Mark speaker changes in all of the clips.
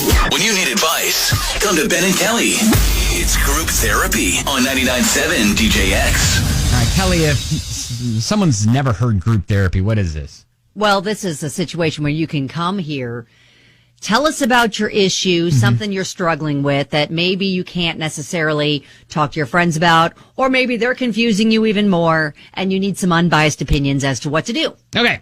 Speaker 1: When you need advice, come to Ben and Kelly. It's group therapy on 99.7 DJX.
Speaker 2: All right, Kelly, if someone's never heard group therapy, what is this?
Speaker 3: Well, this is a situation where you can come here, tell us about your issue, something you're struggling with that maybe you can't necessarily talk to your friends about, or maybe they're confusing you even more, and you need some unbiased opinions as to what to do.
Speaker 2: Okay.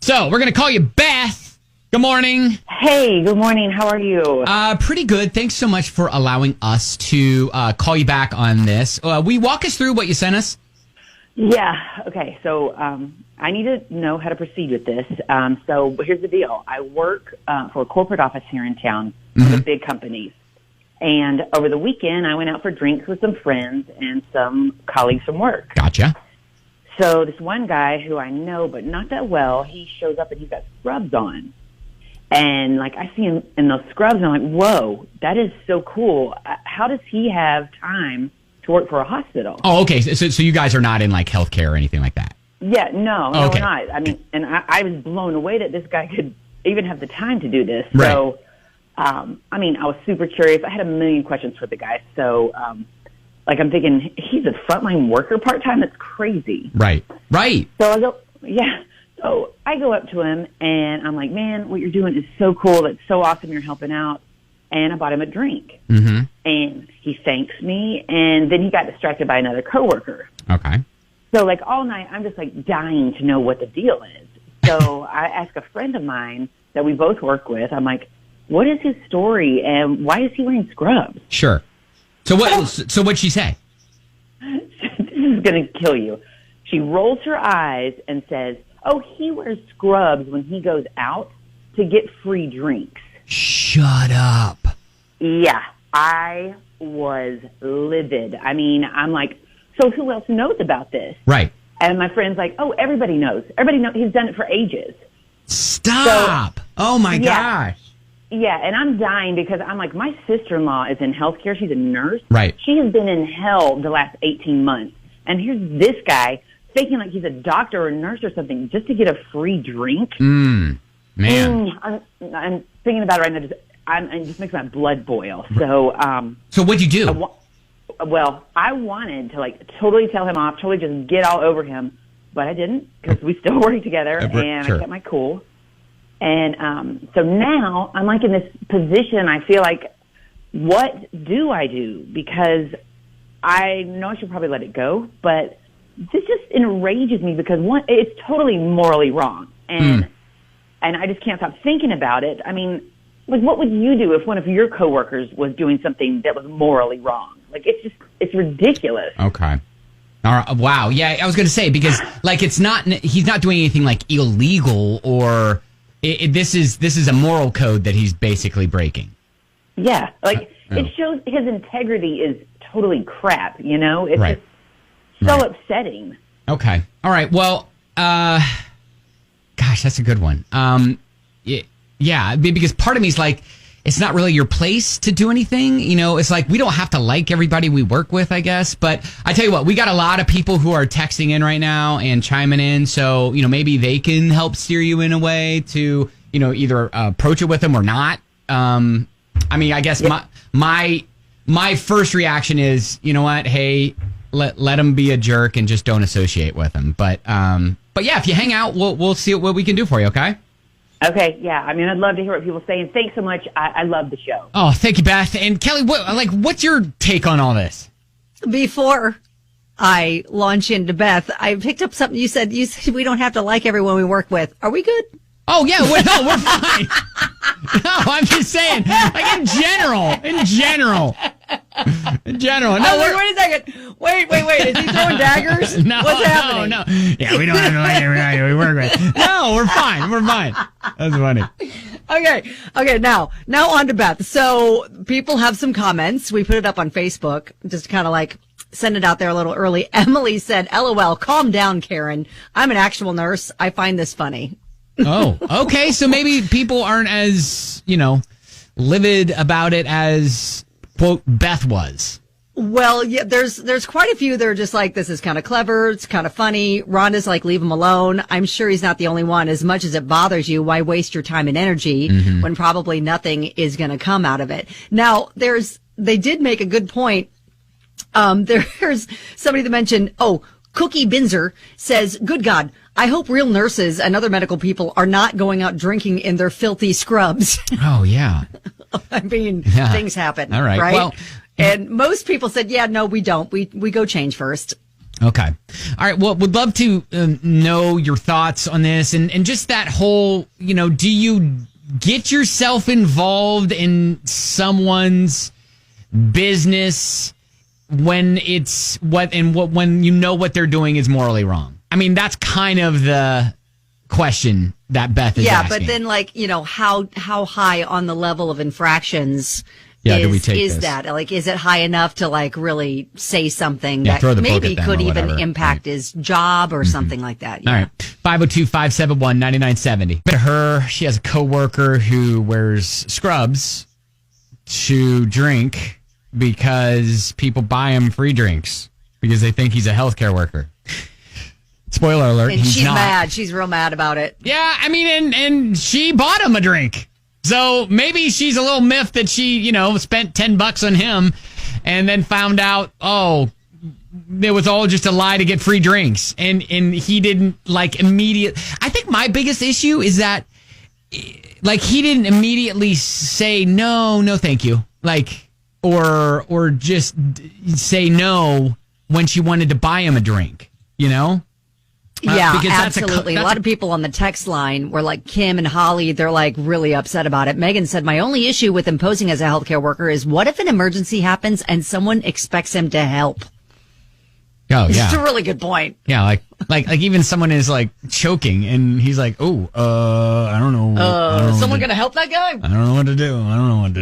Speaker 2: So, we're going to call you Beth. Good morning.
Speaker 4: Hey, good morning. How are you?
Speaker 2: Pretty good. Thanks so much for allowing us to call you back on this. Will you walk us through what you sent us?
Speaker 4: Yeah. Okay. So I need to know how to proceed with this. So here's the deal. I work for a corporate office here in town with big companies. And over the weekend, I went out for drinks with some friends and some colleagues from work.
Speaker 2: Gotcha.
Speaker 4: So this one guy who I know but not that well, he shows up and he's got scrubs on. And, like, I see him in those scrubs, and I'm like, whoa, that is so cool. How does he have time to work for a hospital?
Speaker 2: Oh, okay. So you guys are not in, like, healthcare or anything like that?
Speaker 4: Yeah, no,
Speaker 2: okay.
Speaker 4: We're not. I mean, and I was blown away that this guy could even have the time to do this.
Speaker 2: Right.
Speaker 4: So, I mean, I was super curious. I had a million questions for the guy. So, like, I'm thinking, he's a frontline worker part-time? That's crazy.
Speaker 2: Right.
Speaker 4: So I go, yeah. So I go up to him, and I'm like, man, what you're doing is so cool. That's so awesome. You're helping out. And I bought him a drink.
Speaker 2: Mm-hmm.
Speaker 4: And he thanks me, and then he got distracted by another coworker.
Speaker 2: Okay.
Speaker 4: So, like, all night, I'm just, like, dying to know what the deal is. So I asked a friend of mine that we both work with, I'm like, what is his story, and why is he wearing scrubs?
Speaker 2: Sure. So what'd she say?
Speaker 4: This is going to kill you. She rolls her eyes and says, oh, he wears scrubs when he goes out to get free drinks.
Speaker 2: Shut up.
Speaker 4: Yeah, I was livid. I mean, I'm like, so who else knows about this?
Speaker 2: Right.
Speaker 4: And my friend's like, oh, everybody knows. Everybody knows. He's done it for ages.
Speaker 2: Stop. So, oh, my gosh.
Speaker 4: Yeah, and I'm dying because I'm like, my sister-in-law is in healthcare. She's a nurse.
Speaker 2: Right.
Speaker 4: She has been in hell the last 18 months. And here's this guy faking like he's a doctor or a nurse or something just to get a free drink.
Speaker 2: Man.
Speaker 4: I'm thinking about it right now. It just makes my blood boil. So
Speaker 2: what'd you do?
Speaker 4: I wanted to like totally tell him off, totally just get all over him, but I didn't because we still work together and sure. I kept my cool. And so now I'm like in this position. I feel like, what do I do? Because I know I should probably let it go, but this just enrages me because one, it's totally morally wrong, and I just can't stop thinking about it. I mean, like, what would you do if one of your coworkers was doing something that was morally wrong? Like, it's ridiculous.
Speaker 2: Okay. All right. Wow. Yeah, I was going to say because like he's not doing anything like illegal or this is a moral code that he's basically breaking.
Speaker 4: Yeah, like it shows his integrity is totally crap. You know, it's just so upsetting. Okay. All right.
Speaker 2: Well, gosh, that's a good one. Yeah, because part of me is like, it's not really your place to do anything. You know, it's like we don't have to like everybody we work with, I guess. But I tell you what, we got a lot of people who are texting in right now and chiming in. So, you know, maybe they can help steer you in a way to, you know, either approach it with them or not. I mean, I guess my first reaction is, you know what? Hey, let him be a jerk and just don't associate with him. But yeah, if you hang out, we'll see what we can do for you. Okay.
Speaker 4: Okay. Yeah. I mean, I'd love to hear what people say. And thanks so much. I love the show.
Speaker 2: Oh, thank you, Beth. And Kelly, what's your take on all this?
Speaker 3: Before I launch into Beth, I picked up something you said. You said we don't have to like everyone we work with. Are we good?
Speaker 2: Oh, yeah. We're fine. No, I'm just saying, like in general. No,
Speaker 3: wait a second. Wait. Is he throwing daggers?
Speaker 2: No,
Speaker 3: what's happening?
Speaker 2: No. Yeah, we don't have to like everybody we work with. No, we're fine. That's funny.
Speaker 3: Okay. Now on to Beth. So people have some comments. We put it up on Facebook, just kind of like send it out there a little early. Emily said, LOL, calm down, Karen. I'm an actual nurse. I find this funny.
Speaker 2: Oh, okay. So maybe people aren't as, livid about it as, quote, Beth was.
Speaker 3: Well, yeah, there's quite a few that are just like, this is kind of clever. It's kind of funny. Rhonda's like, leave him alone. I'm sure he's not the only one. As much as it bothers you, why waste your time and energy when probably nothing is going to come out of it? Now, they did make a good point. There's somebody that mentioned, Cookie Binzer says, good God, I hope real nurses and other medical people are not going out drinking in their filthy scrubs.
Speaker 2: Oh, yeah.
Speaker 3: I mean, things happen.
Speaker 2: All right. Well,
Speaker 3: and most people said, yeah, no, we don't. We go change first.
Speaker 2: Okay. All right. Well, would love to know your thoughts on this and just that whole, do you get yourself involved in someone's business when when you know what they're doing is morally wrong? I mean, that's kind of the question that Beth is asking.
Speaker 3: Yeah, but then how high on the level of infractions
Speaker 2: do we take
Speaker 3: is
Speaker 2: this?
Speaker 3: that? Like, is it high enough to really say something that maybe could even impact his job or something like that? Yeah.
Speaker 2: All right. 502-571-9970. She has a coworker who wears scrubs to drink because people buy him free drinks because they think he's a healthcare worker. Spoiler alert.
Speaker 3: And she's mad. She's real mad about it.
Speaker 2: Yeah, I mean, and she bought him a drink. So maybe she's a little miffed that she, spent $10 on him and then found out, it was all just a lie to get free drinks. And he didn't immediate. I think my biggest issue is that he didn't immediately say, no, thank you. Or just say no when she wanted to buy him a drink,
Speaker 3: Yeah, absolutely. A lot of people on the text line were like Kim and Holly. They're really really upset about it. Megan said, my only issue with imposing as a healthcare worker is what if an emergency happens and someone expects him to help?
Speaker 2: Oh, yeah.
Speaker 3: It's a really good point.
Speaker 2: Yeah, like even someone is choking and he's like, I don't know.
Speaker 3: Someone going to help that guy?
Speaker 2: I don't know what to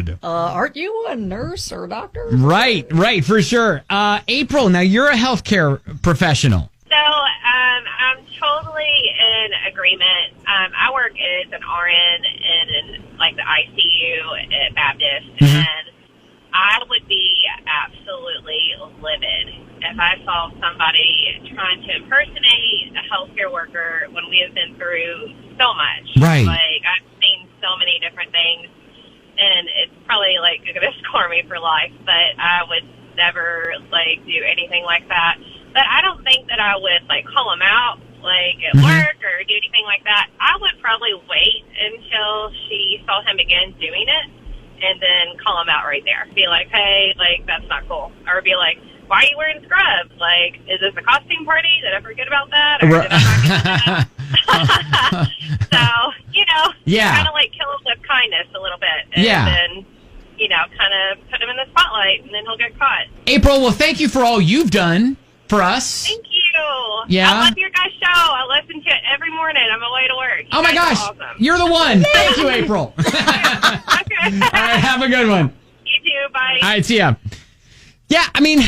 Speaker 2: do.
Speaker 3: Aren't you a nurse or a doctor?
Speaker 2: Right, for sure. April, now you're a healthcare professional.
Speaker 5: So, I'm totally in agreement. I work as an RN in the ICU at Baptist, and I would be absolutely livid if I saw somebody trying to impersonate a healthcare worker when we have been through so much.
Speaker 2: Right.
Speaker 5: I've seen so many different things, and it's probably going to scar me for life, but I would never do anything like that. But I don't think that I would call him out at work or do anything like that. I would probably wait until she saw him again doing it and then call him out right there. Be like, hey, that's not cool. Or be like, why are you wearing scrubs? Is this a costume party? Did I forget about that? Or did I not get that? So,
Speaker 2: yeah.
Speaker 5: kind of kill him with kindness a little bit. And then, kind of put him in the spotlight and then he'll get caught.
Speaker 2: April, well, thank you for all you've done for us.
Speaker 5: Thank you.
Speaker 2: Yeah.
Speaker 5: I love your guys' show. I listen to it every morning on my way to work.
Speaker 2: Oh my gosh.
Speaker 5: Awesome.
Speaker 2: You're the one. Thank you, April.
Speaker 5: Okay.
Speaker 2: All right, have a good one.
Speaker 5: You too. Bye.
Speaker 2: All right, see ya. Yeah, I mean,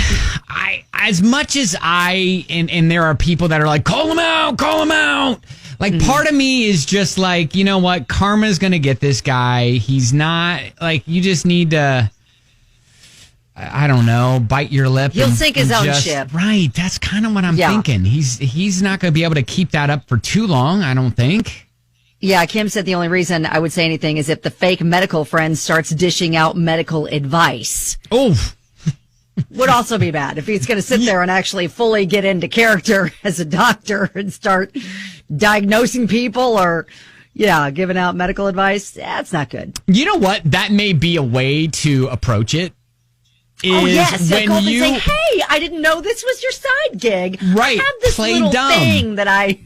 Speaker 2: as much as and there are people that are like, call him out. Part of me is just you know what? Karma's going to get this guy. He's not, you just need to, I don't know, bite your lip.
Speaker 3: He'll sink his own ship.
Speaker 2: Right, that's kind of what I'm thinking. He's not going to be able to keep that up for too long, I don't think.
Speaker 3: Yeah, Kim said the only reason I would say anything is if the fake medical friend starts dishing out medical advice.
Speaker 2: Oh,
Speaker 3: would also be bad if he's going to sit there and actually fully get into character as a doctor and start diagnosing people or, giving out medical advice. That's not good.
Speaker 2: You know what? That may be a way to approach it.
Speaker 3: Yes. When you say, hey, I didn't know this was your side gig.
Speaker 2: Right.
Speaker 3: I have this
Speaker 2: play
Speaker 3: little
Speaker 2: dumb.
Speaker 3: thing that I,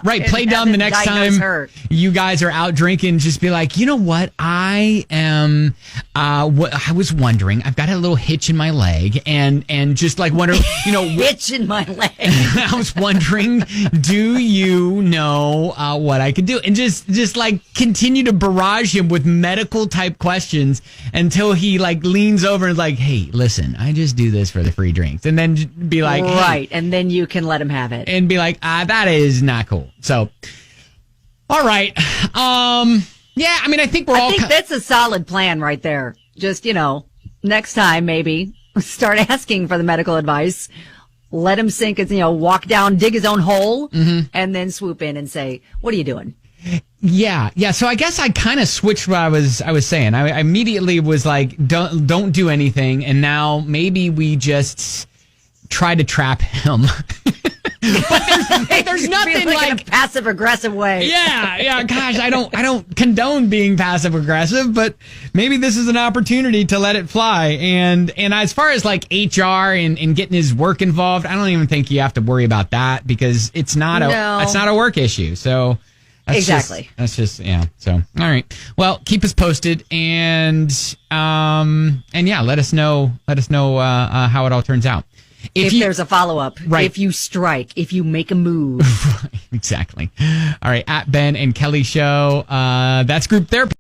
Speaker 2: Right. Play dumb the next time you guys are out drinking. Just be like, you know what? I am, I was wondering, I've got a little hitch in my leg and just wondering,
Speaker 3: hitch in my leg.
Speaker 2: I was wondering, do you know what I could do? And just continue to barrage him with medical type questions until he leans over and hey, listen, I just do this for the free drinks. And then be like,
Speaker 3: right.
Speaker 2: Hey.
Speaker 3: And then you can let him have it.
Speaker 2: And be like, that is not cool. So, all right. Yeah, I mean, I think I
Speaker 3: think that's a solid plan right there. Just, next time maybe start asking for the medical advice. Let him sink, walk down, dig his own hole, and then swoop in and say, "What are you doing?"
Speaker 2: Yeah. So I guess I kind of switched what I was saying. I immediately was like, don't do anything, and now maybe we just try to trap him. but there's nothing like
Speaker 3: in a passive aggressive way.
Speaker 2: Yeah. Gosh, I don't condone being passive aggressive, but maybe this is an opportunity to let it fly. And as far as like HR and getting his work involved, I don't even think you have to worry about that because it's not a work issue. So
Speaker 3: exactly.
Speaker 2: That's just So all right. Well, keep us posted and let us know how it all turns out.
Speaker 3: If there's a follow-up,
Speaker 2: right.
Speaker 3: If you strike, if you make a move.
Speaker 2: Exactly. All right, at Ben and Kelly Show. That's Group Therapy.